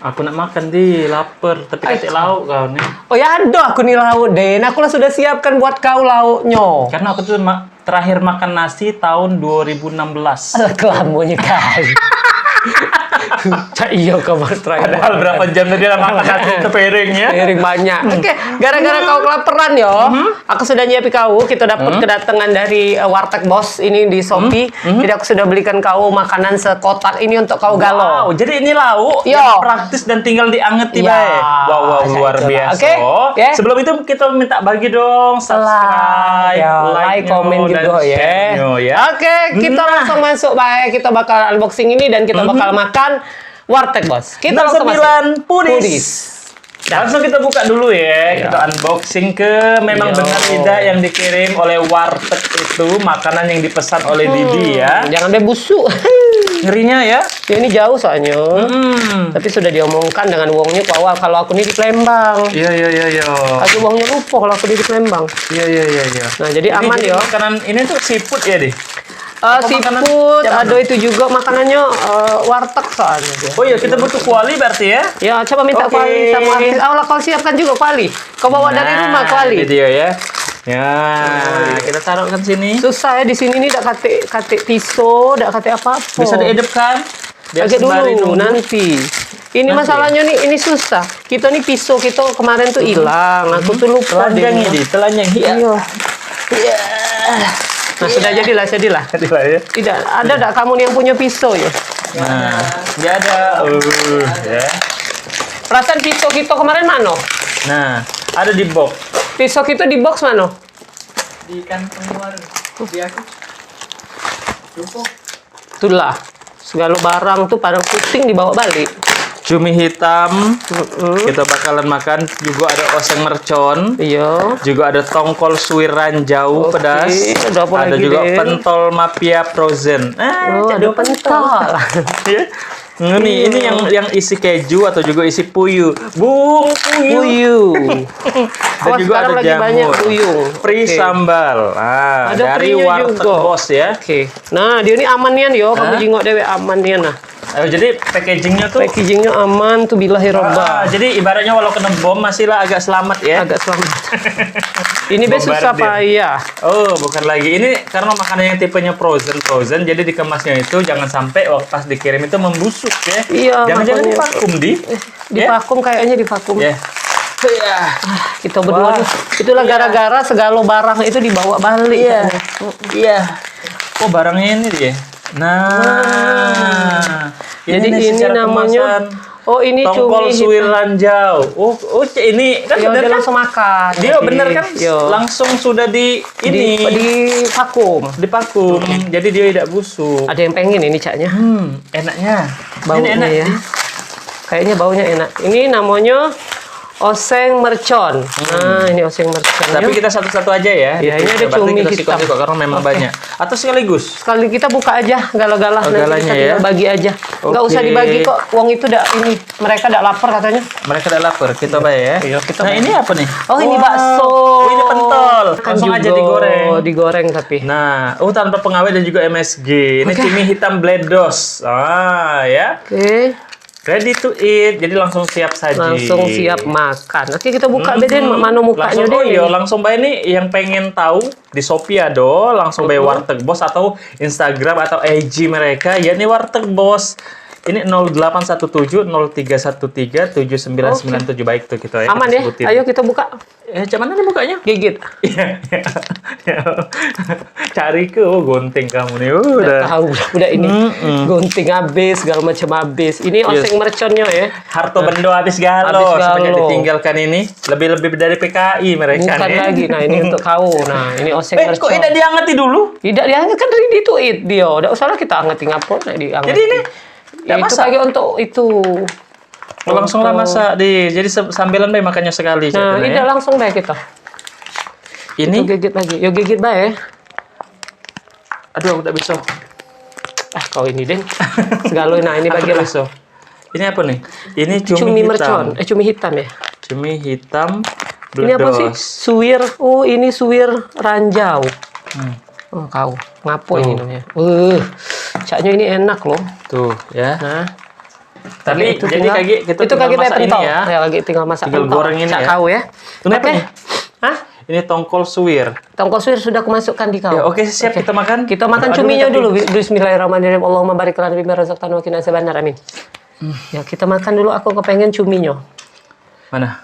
Aku nak makan di lapar, tapi kasih lauk kau nih. Oh ya ada aku nih lauk Den. Aku lah sudah siapkan buat kau lauknya. Karena aku tuh terakhir makan nasi tahun 2016. Alah kelamunya kali. Cak iya kabar terakhir. Padahal berapa jam tadi lah makan nasi sepiring ya? Piring banyak. Oke, gara-gara kau kelaparan yo, aku sudah nyiapin kau. Kita dapat kedatangan dari warteg bos ini di Shopee. Jadi aku sudah belikan kau makanan sekotak ini untuk kau galau. Wow, jadi ini lauk Yo. yang praktis dan tinggal diangetin Ya, bae. Wow, saya luar itulah. biasa. Oke, ya. Sebelum itu kita minta bagi dong subscribe, Ya, like, komen dan juga ya. share-nya ya. Oke, kita Nah. langsung masuk baik. Kita bakal unboxing ini dan kita bakal makan warteg bos. Kita langsung masuk. 69 pudis. Langsung kita buka dulu ya. Kita unboxing ke memang Yo. benar tidak yang dikirim oleh warteg itu makanan yang dipesan oleh Didi ya. Jangan deh busuk. Ngerinya ya. Ya, ini jauh soalnya. Tapi sudah diomongkan dengan uangnya ke awal kalau aku ini di Palembang. Iya. Aku uangnya lupa kalau aku di Palembang. Iya. Nah, jadi aman Jadi ya. makanan ini tuh seafood ya, Di? Apa makanan Seafood, jam ada itu juga makanannya warteg soalnya dia. Oh iya, kita butuh kuali berarti ya? Ya, coba minta Oke. kuali sama artis. Allah kau siapkan juga kuali. Kau bawa dari rumah kuali. Ini dia ya. Ya, kita taruhkan sini. Susah ya di sini nih, dak kate pisau, dak kate apa-apa. Bisa dihidupkan? Biar Agak sembari dulu nunggu. nanti. Ini Nanti masalahnya nih, ini susah. Kita nih pisau kita kemarin tuh hilang. Aku tuh lupa Telanjang deh. ini, telanjang. Iya. Iya. Nah, sudah jadilah. Jadilah ya. Tidak ada dak kamu yang punya pisau ya? Nah, nggak ada. Ya. Perasaan pisau kita kemarin mana? Nah, ada di box. Pisau kita di box mana? Di kantong luar di aku lupa. Itulah. Segala barang tuh pada pusing dibawa balik. Cumi hitam. Kita bakalan makan. Juga ada oseng mercon. Iya. Juga ada tongkol suwir ranjau Oke, pedas. ada apa Ada lagi, juga Den? pentol mapia frozen. Oh, ada jadi pentol. Ya. Ini yang isi keju atau juga isi puyuh. Bung puyuh. Puyuh. Dan Awas, juga sekarang ada lagi banyak jamur. puyuh. Free Oke. sambal. Ah, Ada dari free-nya warteg juga. bos ya. Oke. Nah, dia ini aman nian yo. Kamu Hah? jingok dewe aman nian nah. Jadi packagingnya tuh. Packagingnya aman tuh billahi robba. Jadi ibaratnya walau kena bom masihlah agak selamat ya. Agak selamat. Ini be susah Bombardir. payah. Oh, bukan lagi. Ini karena makanannya tipenya frozen, jadi dikemasnya itu jangan sampai waktu pas dikirim itu membusuk ya. Iya, Jangan-jangan makanya. divakum di. Di Ya? vakum kayaknya di vakum. Ya. Ya. Kita berdua Wah. nih. Itulah gara-gara segala barang itu dibawa balik. Iya. Iya. Oh, barangnya ini dia. Nah. Jadi nih ini secara namanya kemasan. oh ini Tongkol cumi suwir hitam. ranjau. Oh, ini kan Yo, bener dia kan? langsung makan. Dia bener kan? Yo. Langsung sudah di ini di vakum. dipakum. Jadi dia tidak busuk. Ada yang pengen ini caknya. Enaknya. Baunya Ini enak ya. Kayaknya baunya enak. Ini namanya oseng mercon. Nah, ini oseng mercon. Tapi ya. kita satu-satu aja ya. Iya, ini ada Berarti cumi kita hitam. sikok-sikok karena memang Oke. banyak. Atau sekaligus. Sekali kita buka aja galah-galah Oh, nanti galanya kita ya. tinggal bagi aja. Nggak Oke. usah dibagi kok. Uang itu dak ini mereka dak lapar katanya. Mereka udah lapar, kita bayar ya. Iya, kita Nah, bayar. ini apa nih? Oh, ini bakso. Oh, ini pentol. Kan Langsung aja juga digoreng. Digoreng tapi. Nah, tanpa pengawet dan juga MSG. Ini Oke. cumi hitam bledos. Ah, ya. Oke. Ready to eat. Jadi langsung siap saji. Langsung siap makan. Oke, kita buka beden mana mukanya langsung, deh. iya, langsung bayar nih yang pengen tahu di Shopee do langsung bayar warteg bos atau Instagram atau IG mereka ya nih warteg bos. Ini 0817 0313 7997 baik tuh kita ya. Aman kita ya? sebutin. Ayo kita buka. Cuman nih bukanya? Gigit. Iya. Cari ke gunting kamu nih. Udah Udah. tahu udah ini gunting habis segala macam habis. Ini oseng merconnya ya. Harto bendo habis galau Habis semenjak galau. ditinggalkan ini lebih dari PKI mereka Bukan nih. lagi. Nah, ini untuk kau. Nah, ini oseng kok mercon. tidak diangati dulu? Tidak diangkat kan ready to eat dia. Udah usahlah kita angetin apa nah diangkat. Jadi ini ya, itu masak? pakai untuk itu. Langsung lah masak di. Jadi sambilan deh makannya sekali. Nah, jatuhnya tidak ya. langsung deh kita. Ini, Itu gigit lagi. Yo gigit bae. aduh aku tak bisa. Kau ini deh. Segala nah ini Aku bagi tak lah. bisa. Ini apa nih? Ini Cumi cumi, mercon. hitam. Cumi hitam ya. Cumi hitam Ini apa sih? bledos. Suwir. Oh, ini suwir ranjau. Oh, kau. Ngapo ini Tuh. namanya? Caknya ini enak loh. Tuh ya. Nah, Tapi jadi tinggal- kaki kita itu tinggal kaki masak pentol. ini ya. Ya, lagi tinggal masak Tinggal pentol. goreng ini Cak ya. kau ya. Ini apa Oke. nih? Hah? Ini tongkol suwir. Tongkol suwir sudah aku masukkan di kau. Ya, oke, siap, kita makan. Kita makan Aduh, cuminya tapi- dulu. Bismillahirrahmanirrahim. Allahumma barik lana bima razaqtana wa qina azabannar. Amin. Ya, kita makan dulu. Aku kepengen cuminya. Mana?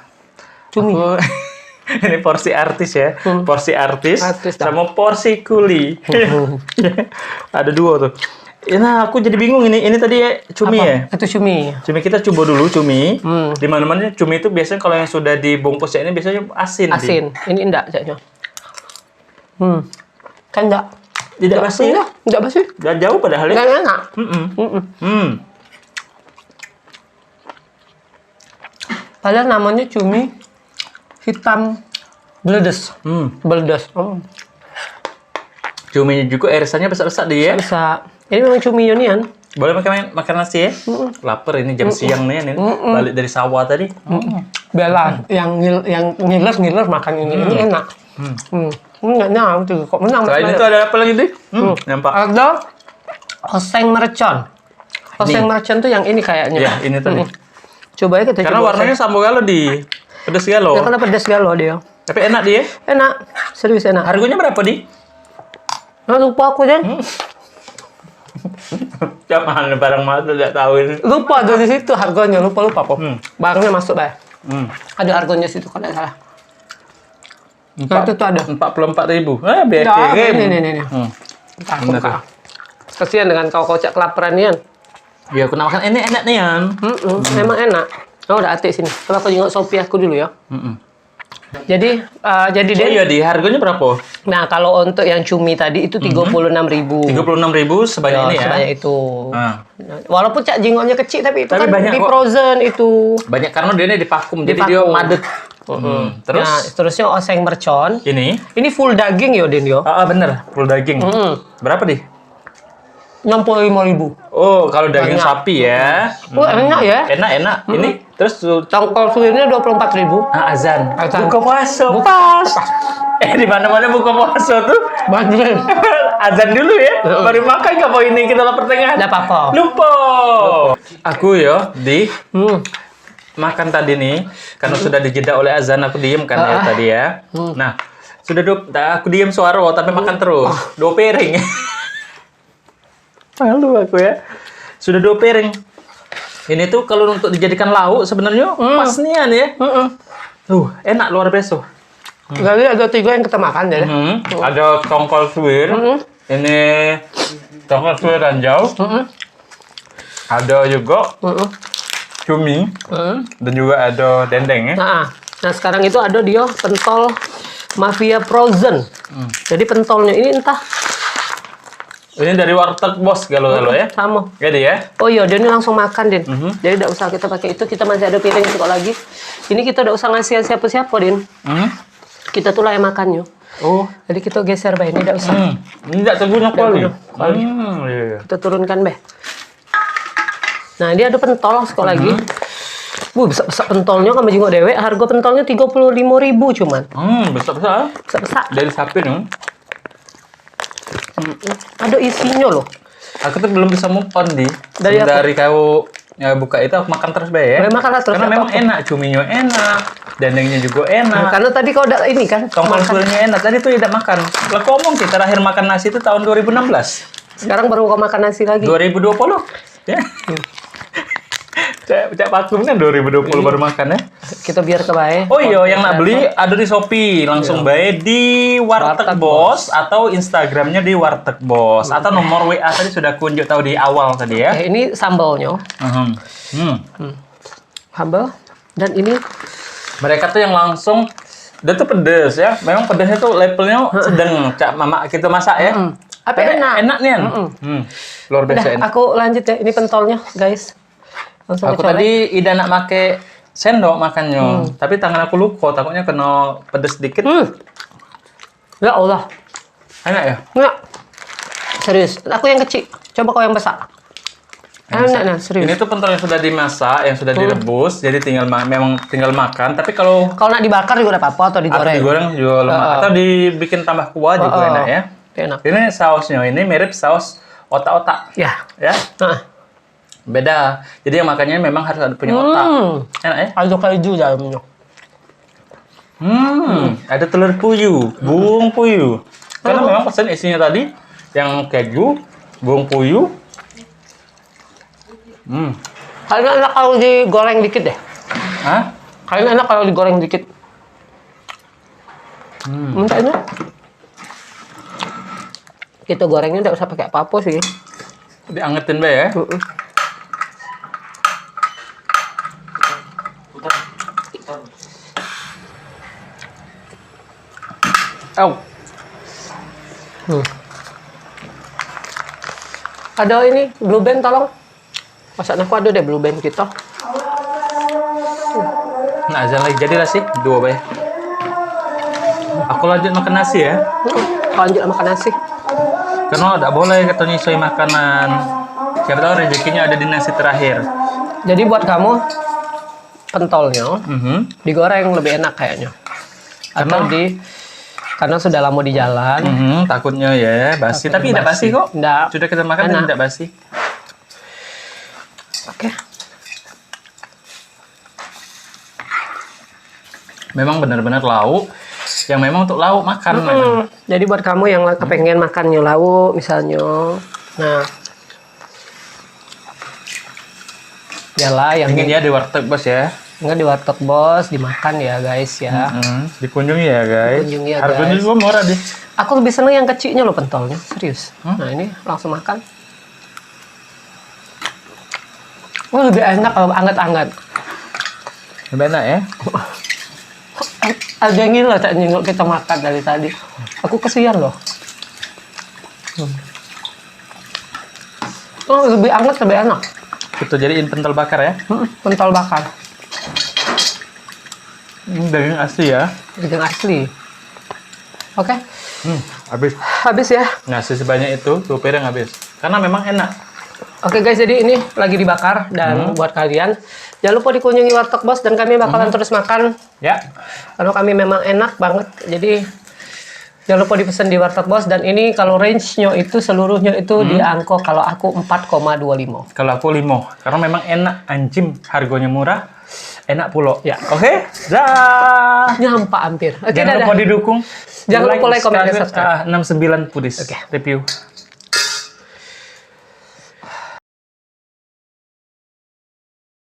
Cumi. Aku- ini porsi artis ya. Porsi artis, Artis dah. sama porsi kuli. Ada dua tuh. Nah, aku jadi bingung ini. Ini tadi ya cumi Apa? ya. Itu cumi. Cumi kita coba dulu cumi. Hmm. Di mana-mana cumi itu biasanya kalau yang sudah dibungkus ya ini biasanya asin. Di. Asin. Ini enggak jaknya. Kan enggak. Tidak basi ya? Enggak basi. Udah jauh padahal ya. Enggak enak. Padahal namanya cumi hitam bledes. Bledes. Cuminya juga irisannya besar-besar dia. Bisa. Ini memang cumi union. Boleh makan nasi ya? Lapar ini jam siang nih ini. Balik dari sawah tadi. Bella yang ngiler makan ini enak. Enggak nyam tuh kok menang. Selain itu ada apa lagi, Di? Nampak. Ada oseng mercon. Oseng mercon tuh yang ini kayaknya. Ya, ini tadi. Coba ya kita Karena coba. warnanya sambal galo di. Pedas galo. Ya karena pedas galo dia. Tapi enak dia. Enak. Serius enak. Harganya berapa, Di? Nah, lupa aku Jen. Jangan barang mahal tidak tahu ini. Lupa dari situ harganya. Lupa kok. Barangnya masuk bah. Ada harganya situ kalau tidak salah. Nah, itu tuh ada. 44.000. Biar Nah, kirim. ini. Entah, aku Bener buka. Kasihan dengan kau kocak kelaparan Nian. Ya, aku namakan ini enak nih, Yan. Memang enak. Oh, udah atik sini. Coba aku jenguk Sophie aku dulu ya. Jadi Oh Den. iya, Di. Harganya berapa? Nah, kalau untuk yang cumi tadi itu 36.000. 36.000 sebanyak ini ya. Sebanyak itu. Nah, Walaupun cak jengolnya kecil tapi itu Tapi kan banyak di kok. frozen itu. banyak karena dia ini dipakum, jadi dia Dipakum. madet. Terus Nah, terusnya oseng mercon. ini? Ini full daging yo Den yo. Bener, full daging. Berapa, Di? 65.000. Oh, kalau daging Banyak. sapi ya. Oh, enak ya. Enak. Ini terus Tongkol suwirnya 24.000. azan. Azan. Buka puasa. Pas. Di mana-mana buka puasa tuh. Banjir. Azan dulu ya. Baru makan nggak mau ini kita lapar tengah. Enggak apa-apa. Lupa. Aku ya di Hmm. makan tadi nih karena sudah dijeda oleh azan aku diem kan ya tadi ya. Nah, sudah aku diem suara tapi makan terus. 2 piring. Malu aku ya. Sudah 2 piring. Ini tuh kalau untuk dijadikan lauk sebenarnya pas nian ya. Enak luar biasa. Jadi ada 3 yang kita makan ya. Ada tongkol suwir. Ini tongkol suwir ranjau. Ada juga cumi. Dan juga ada dendeng ya. Nah, sekarang itu ada dia pentol Mafia Frozen. Jadi pentolnya ini entah Ini dari warteg bos galo-galo ya. sama. Jadi ya. Oh iya, dia ini langsung makan, Din. Jadi tidak usah kita pakai itu, kita masih ada piring itu kok lagi. Ini kita tidak usah ngasih siapa-siapa, Din. Kita tuh lah yang makannya. Oh. Jadi kita geser, Bay. Ini tidak usah. Ini tidak terguna kali. Iya. Kita turunkan, Bay. Nah, dia ada pentol sekali lagi. Besar-besar pentolnya kan jenguk dewek. Harga pentolnya 35.000 cuman. Besar-besar. Besar-besar. Dari sapi nih. Ada isinya loh. Aku tuh belum bisa move on di. Dari apa? Dari kau ya, buka itu aku makan terus Bay ya. Makan terus, Karena nggak memang apa-apa. enak, cuminya enak, dendengnya juga enak. Karena tadi kau udah ini kan. Tongkol makan. suwirnya enak. Tadi tuh tidak makan. Lah ngomong kita terakhir makan nasi itu tahun 2016. Sekarang baru kau makan nasi lagi. 2020. Ya. Cak vakum kan 2020 baru makan ya. Kita biar ke Bay. Oh iya, yang nak beli ada di Shopee, langsung bae di Warteg Warteg Bos atau Instagramnya di Warteg Bos atau nomor WA tadi sudah aku unjuk tahu di awal tadi ya. Ini sambalnya. Sambal. Dan ini Mereka tuh yang langsung dia tuh pedes ya. Memang pedesnya tuh levelnya sedang. Cak mama kita masak ya. Apa Tapi enak? Enak nih. Luar biasa udah, enak. aku lanjut ya. Ini pentolnya, guys. Langsung Aku colek. tadi tidak nak pakai sendok makannya, tapi tangan aku luka, takutnya kena pedes dikit. Ya Allah. Enak ya? Enggak. Serius. Aku yang kecil. Coba kau yang besar. Enak, nah, serius. Ini tuh pentol yang sudah dimasak, yang sudah direbus, jadi tinggal memang tinggal makan. Tapi kalau Kalau nak dibakar juga ada apa-apa atau digoreng. digoreng juga lemak, atau dibikin tambah kuah juga enak ya. Enak. Ini sausnya ini mirip saus otak-otak, Ya. ya. Nah. Beda. Jadi yang makannya memang harus ada punya otak. Enak ya? Ada keju dalamnya. Ada telur puyuh, buung puyuh. Karena memang pesan isinya tadi yang keju, buung puyuh. Kayaknya enak kalau digoreng dikit deh. Hah? Kayaknya enak kalau digoreng dikit. Minta ini. Kita gorengnya nggak usah pakai apa-apa sih. Diangetin be ya. Oh. Ada ini blue band tolong. Masak aku ada deh blue band kita. Nah, azan lagi jadilah sih dua be. Aku lanjut makan nasi ya. Lanjut makan nasi. Karena tidak boleh katanya sesuai makanan. Siapa tahu rezekinya ada di nasi terakhir. Jadi buat kamu pentolnya digoreng lebih enak kayaknya. Atau karena sudah lama di jalan. Takutnya ya basi, tapi tidak basi kok. Nggak. Sudah kita makan dan tidak basi. Oke. Memang benar-benar lauk yang memang untuk lauk makan. Memang. Jadi buat kamu yang kepengen makannya lauk misalnya, nah, yalah yang Ingin ya di warteg bos ya. nggak di warteg bos dimakan ya guys ya. Dikunjungi ya guys. Dikunjungi ya, Harganya guys. juga murah deh. Aku lebih seneng yang kecilnya loh pentolnya, serius. Nah ini langsung makan. Oh lebih enak kalau anget-anget. Lebih enak ya. Ada yang gila tak nyingok kita makan dari tadi. Aku kesian loh. Oh lebih anget lebih enak. Kita jadiin pentol bakar ya. Pentol bakar. Daging asli ya. Daging asli. Oke. Habis. Habis ya. Nasi sebanyak itu 2 piring habis. Karena memang enak. Oke guys, jadi ini lagi dibakar dan buat kalian jangan lupa dikunjungi warteg bos dan kami bakalan terus makan. Ya. Karena kami memang enak banget. Jadi jangan lupa dipesan di warteg bos dan ini kalau range-nya itu seluruhnya itu di angko kalau aku 4,25. Kalau aku 5. Karena memang enak anjim, harganya murah. Enak pulau. Ya. Oke. Dah. Nyampak hampir. Oke, Jangan dadah. lupa didukung. Jangan lupa like, comment, dan subscribe. 69 Pudis. Oke. Review.